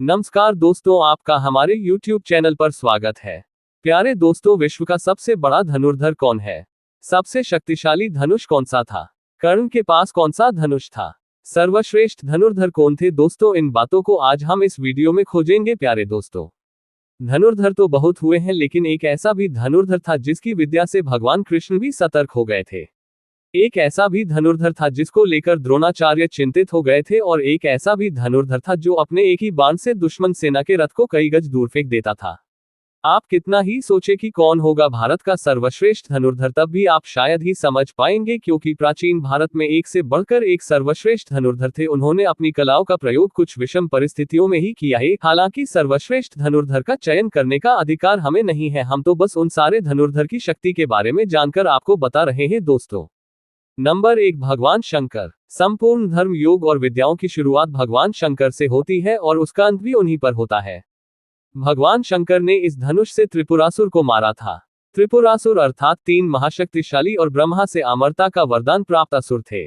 नमस्कार दोस्तों, आपका हमारे YouTube चैनल पर स्वागत है। प्यारे दोस्तों, विश्व का सबसे बड़ा धनुर्धर कौन है? सबसे शक्तिशाली धनुष कौन सा था? कर्ण के पास कौन सा धनुष था? सर्वश्रेष्ठ धनुर्धर कौन थे? दोस्तों, इन बातों को आज हम इस वीडियो में खोजेंगे। प्यारे दोस्तों, धनुर्धर तो बहुत हुए हैं, लेकिन एक ऐसा भी धनुर्धर था जिसकी विद्या से भगवान कृष्ण भी सतर्क हो गए थे। एक ऐसा भी धनुर्धर था जिसको लेकर द्रोणाचार्य चिंतित हो गए थे, और एक ऐसा भी धनुर्धर था जो अपने एक ही बाण से दुश्मन सेना के रथ को कई गज दूर फेंक देता था। आप कितना ही सोचे कि कौन होगा भारत का सर्वश्रेष्ठ धनुर्धर, तब भी आप शायद ही समझ पाएंगे, क्योंकि प्राचीन भारत में एक से बढ़कर एक सर्वश्रेष्ठ धनुर्धर थे। उन्होंने अपनी कलाओं का प्रयोग कुछ विषम परिस्थितियों में ही किया है। हालांकि सर्वश्रेष्ठ धनुर्धर का चयन करने का अधिकार हमें नहीं है, हम तो बस उन सारे धनुर्धर की शक्ति के बारे में जानकर आपको बता रहे हैं। दोस्तों, नंबर 1, भगवान शंकर। संपूर्ण धर्म, योग और विद्याओं की शुरुआत भगवान शंकर से होती है और उसका अंत भी उन्हीं पर होता है। भगवान शंकर ने इस धनुष से त्रिपुरासुर को मारा था। त्रिपुरासुर अर्थात 3 महाशक्तिशाली और ब्रह्मा से अमरता का वरदान प्राप्त असुर थे।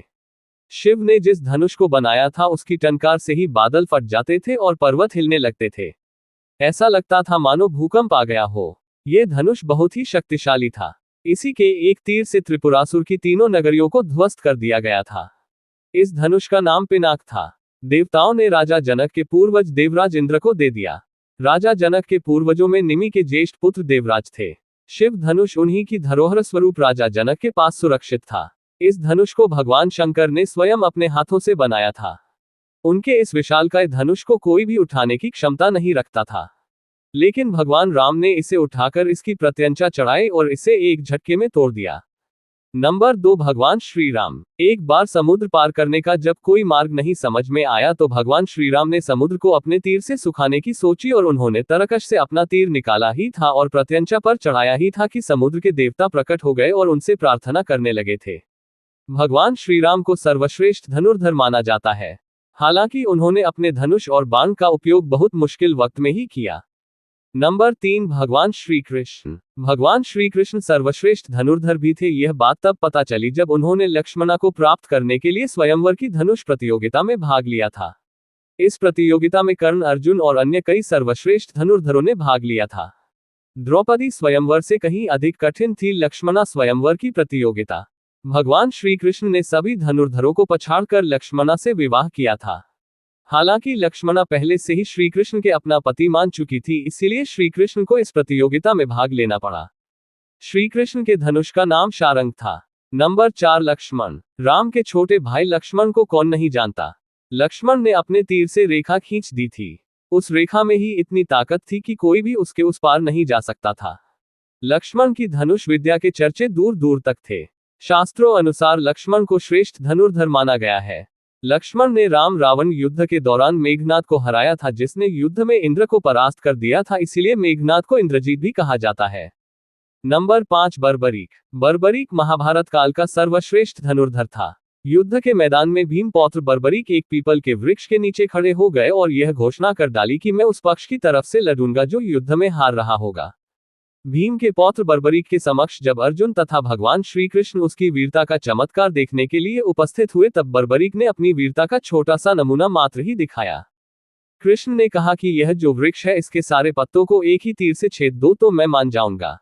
शिव ने जिस धनुष को बनाया था उसकी टंकार से ही बादल फट जाते थे और पर्वत हिलने लगते थे। ऐसा लगता था मानो भूकंप आ गया हो। ये धनुष बहुत ही शक्तिशाली था। इसी के एक तीर से त्रिपुरासुर की तीनों नगरियों को ध्वस्त कर दिया गया था। इस धनुष का नाम पिनाक था। देवताओं ने राजा जनक के पूर्वज देवराज इंद्र को दे दिया। राजा जनक के पूर्वजों में निमि के ज्येष्ठ पुत्र देवराज थे। शिव धनुष उन्हीं की धरोहर स्वरूप राजा जनक के पास सुरक्षित था। इस धनुष को भगवान शंकर ने स्वयं अपने हाथों से बनाया था। उनके इस विशालकाय धनुष को कोई भी उठाने की क्षमता नहीं रखता था, लेकिन भगवान राम ने इसे उठाकर इसकी प्रत्यंचा चढ़ाई और इसे एक झटके में तोड़ दिया। नंबर 2, भगवान श्री राम। एक बार समुद्र पार करने का जब कोई मार्ग नहीं समझ में आया तो भगवान श्री राम ने समुद्र को अपने तीर से सुखाने की सोची, और उन्होंने तरकश से अपना तीर निकाला ही था और प्रत्यंचा पर चढ़ाया ही था कि समुद्र के देवता प्रकट हो गए और उनसे प्रार्थना करने लगे थे। भगवान श्री राम को सर्वश्रेष्ठ धनुर्धर माना जाता है। हालांकि उन्होंने अपने धनुष और बाण का उपयोग बहुत मुश्किल वक्त में ही किया। नंबर 3, भगवान श्री कृष्ण। भगवान श्री कृष्ण सर्वश्रेष्ठ धनुर्धर भी थे। यह बात तब पता चली जब उन्होंने लक्ष्मणा को प्राप्त करने के लिए स्वयंवर की धनुष प्रतियोगिता में भाग लिया था। इस प्रतियोगिता में कर्ण, अर्जुन और अन्य कई सर्वश्रेष्ठ धनुर्धरों ने भाग लिया था। द्रौपदी स्वयंवर से कहीं अधिक कठिन थी लक्ष्मणा स्वयंवर की प्रतियोगिता। भगवान श्री कृष्ण ने सभी धनुर्धरों को पछाड़कर लक्ष्मणा से विवाह किया था। हालांकि लक्ष्मणा पहले से ही श्री कृष्ण के अपना पति मान चुकी थी, इसीलिए श्री कृष्ण को इस प्रतियोगिता में भाग लेना पड़ा। श्री कृष्ण के धनुष का नाम शारंग था। नंबर 4, लक्ष्मण। राम के छोटे भाई लक्ष्मण को कौन नहीं जानता। लक्ष्मण ने अपने तीर से रेखा खींच दी थी। उस रेखा में ही इतनी ताकत थी कि कोई भी उसके उस पार नहीं जा सकता था। लक्ष्मण की धनुष विद्या के चर्चे दूर दूर तक थे। शास्त्रों अनुसार लक्ष्मण को श्रेष्ठ धनुर्धर माना गया है। लक्ष्मण ने राम रावण युद्ध के दौरान मेघनाद को हराया था, जिसने युद्ध में इंद्र को परास्त कर दिया था, इसीलिए मेघनाद को इंद्रजीत भी कहा जाता है। नंबर 5, बर्बरीक। बर्बरीक महाभारत काल का सर्वश्रेष्ठ धनुर्धर था। युद्ध के मैदान में भीम पौत्र बर्बरीक एक पीपल के वृक्ष के नीचे खड़े हो गए और यह घोषणा कर डाली कि मैं उस पक्ष की तरफ से लड़ूंगा जो युद्ध में हार रहा होगा। भीम के पौत्र बर्बरीक के समक्ष जब अर्जुन तथा भगवान श्री कृष्ण उसकी वीरता का चमत्कार देखने के लिए उपस्थित हुए, तब बर्बरीक ने अपनी वीरता का छोटा सा नमूना मात्र ही दिखाया। कृष्ण ने कहा कि यह जो वृक्ष है इसके सारे पत्तों को एक ही तीर से छेद दो तो मैं मान जाऊंगा।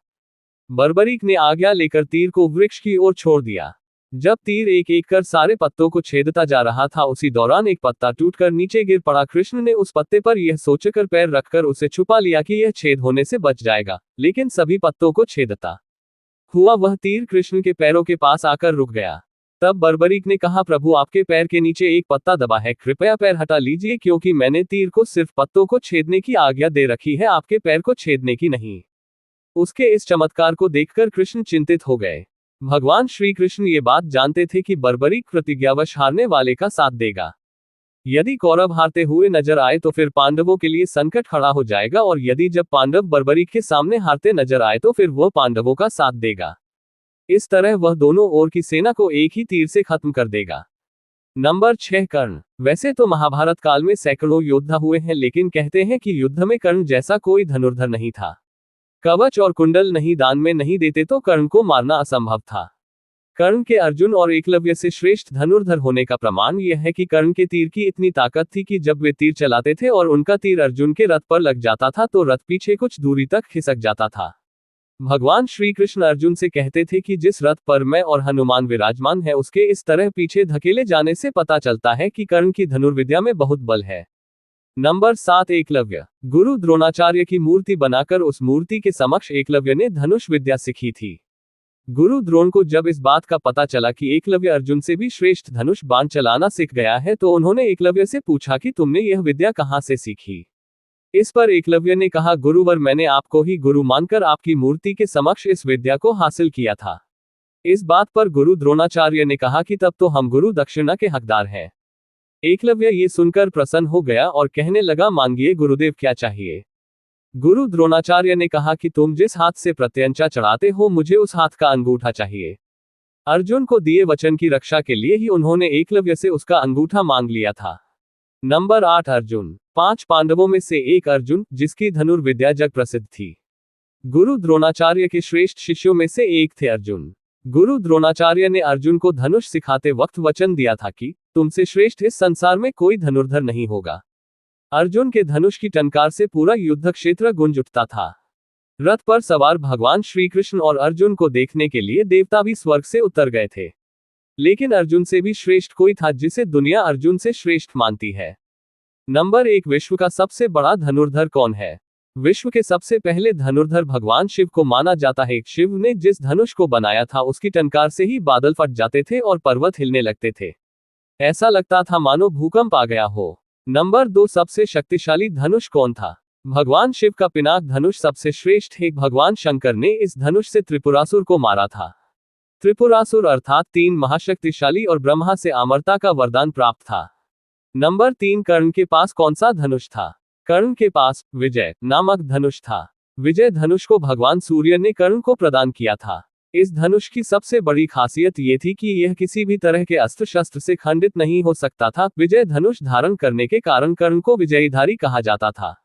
बर्बरीक ने आज्ञा लेकर तीर को वृक्ष की ओर छोड़ दिया। जब तीर एक एक कर सारे पत्तों को छेदता जा रहा था, उसी दौरान एक पत्ता टूटकर नीचे गिर पड़ा। कृष्ण ने उस पत्ते पर यह सोचकर पैर रखकर उसे छुपा लिया कि यह छेद होने से बच जाएगा, लेकिन सभी पत्तों को छेदता हुआ वह तीर कृष्ण के पैरों के पास आकर रुक गया। तब बर्बरीक ने कहा, प्रभु, आपके पैर के नीचे एक पत्ता दबा है, कृपया पैर हटा लीजिए, क्योंकि मैंने तीर को सिर्फ पत्तों को छेदने की आज्ञा दे रखी है, आपके पैर को छेदने की नहीं। उसके इस चमत्कार को देखकर कृष्ण चिंतित हो गए। भगवान श्री कृष्ण ये बात जानते थे कि बर्बरीक प्रतिज्ञावश हारने वाले का साथ देगा। यदि कौरव हारते हुए नजर आए तो फिर पांडवों के लिए संकट खड़ा हो जाएगा, और यदि जब पांडव बर्बरीक के सामने हारते नजर आए तो फिर वह पांडवों का साथ देगा। इस तरह वह दोनों ओर की सेना को एक ही तीर से खत्म कर देगा। नंबर 6, कर्ण। वैसे तो महाभारत काल में सैकड़ों योद्धा हुए हैं, लेकिन कहते हैं कि युद्ध में कर्ण जैसा कोई धनुर्धर नहीं था। कवच और कुंडल नहीं दान में नहीं देते तो कर्ण को मारना असंभव था। कर्ण के अर्जुन और एकलव्य से श्रेष्ठ धनुर्धर होने का प्रमाण यह है कि कर्ण के तीर की इतनी ताकत थी कि जब वे तीर चलाते थे और उनका तीर अर्जुन के रथ पर लग जाता था तो रथ पीछे कुछ दूरी तक खिसक जाता था। भगवान श्री कृष्ण अर्जुन से कहते थे कि जिस रथ पर मैं और हनुमान विराजमान है उसके इस तरह पीछे धकेले जाने से पता चलता है कि कर्ण की धनुर्विद्या में बहुत बल है। नंबर 7 एकलव्य। गुरु द्रोणाचार्य की मूर्ति बनाकर उस मूर्ति के समक्ष एकलव्य ने धनुष विद्या सीखी थी। गुरु द्रोण को जब इस बात का पता चला कि एकलव्य अर्जुन से भी श्रेष्ठ धनुष बाण चलाना सीख गया है तो उन्होंने एकलव्य से पूछा कि तुमने यह विद्या कहां से सीखी। इस पर एकलव्य ने कहा, गुरुवर, मैंने आपको ही गुरु मानकर आपकी मूर्ति के समक्ष इस विद्या को हासिल किया था। इस बात पर गुरु द्रोणाचार्य ने कहा कि तब तो हम गुरु दक्षिणा के हकदार हैं। एकलव्य ये सुनकर प्रसन्न हो गया और कहने लगा, मांगिए गुरुदेव, क्या चाहिए। गुरु द्रोणाचार्य ने कहा कि तुम जिस हाथ से प्रत्यंचा चढ़ाते हो मुझे उस हाथ का अंगूठा चाहिए। अर्जुन को दिए वचन की रक्षा के लिए ही उन्होंने एकलव्य से उसका अंगूठा मांग लिया था। नंबर 8 अर्जुन। 5 पांडवों में से एक अर्जुन, जिसकी धनुर्विद्या जग प्रसिद्ध थी। गुरु द्रोणाचार्य के श्रेष्ठ शिष्यों में से एक थे अर्जुन। गुरु द्रोणाचार्य ने अर्जुन को धनुष सिखाते वक्त वचन दिया था कि तुमसे श्रेष्ठ इस संसार में कोई धनुर्धर नहीं होगा। अर्जुन के धनुष की टंकार से पूरा युद्ध क्षेत्र गूंज उठता था। रथ पर सवार भगवान श्री कृष्ण और अर्जुन को देखने के लिए देवता भी स्वर्ग से उतर गए थे। लेकिन अर्जुन से भी श्रेष्ठ कोई था जिसे दुनिया अर्जुन से श्रेष्ठ मानती है। नंबर 1 विश्व का सबसे बड़ा धनुर्धर कौन है। विश्व के सबसे पहले धनुर्धर भगवान शिव को माना जाता है। शिव ने जिस धनुष को बनाया था उसकी टंकार से ही बादल फट जाते थे और पर्वत हिलने लगते थे। ऐसा लगता था मानो भूकंप आ गया हो। नंबर 2 सबसे शक्तिशाली धनुष कौन था। भगवान शिव का पिनाक धनुष सबसे श्रेष्ठ है। भगवान शंकर ने इस धनुष से त्रिपुरासुर को मारा था। त्रिपुरासुर अर्थात 3 महाशक्तिशाली और ब्रह्मा से अमरता का वरदान प्राप्त था। नंबर 3 कर्ण के पास कौन सा धनुष था। कर्ण के पास विजय नामक धनुष था। विजय धनुष को भगवान सूर्य ने कर्ण को प्रदान किया था। इस धनुष की सबसे बड़ी खासियत ये थी कि यह किसी भी तरह के अस्त्र शस्त्र से खंडित नहीं हो सकता था। विजय धनुष धारण करने के कारण कर्ण को विजयीधारी कहा जाता था।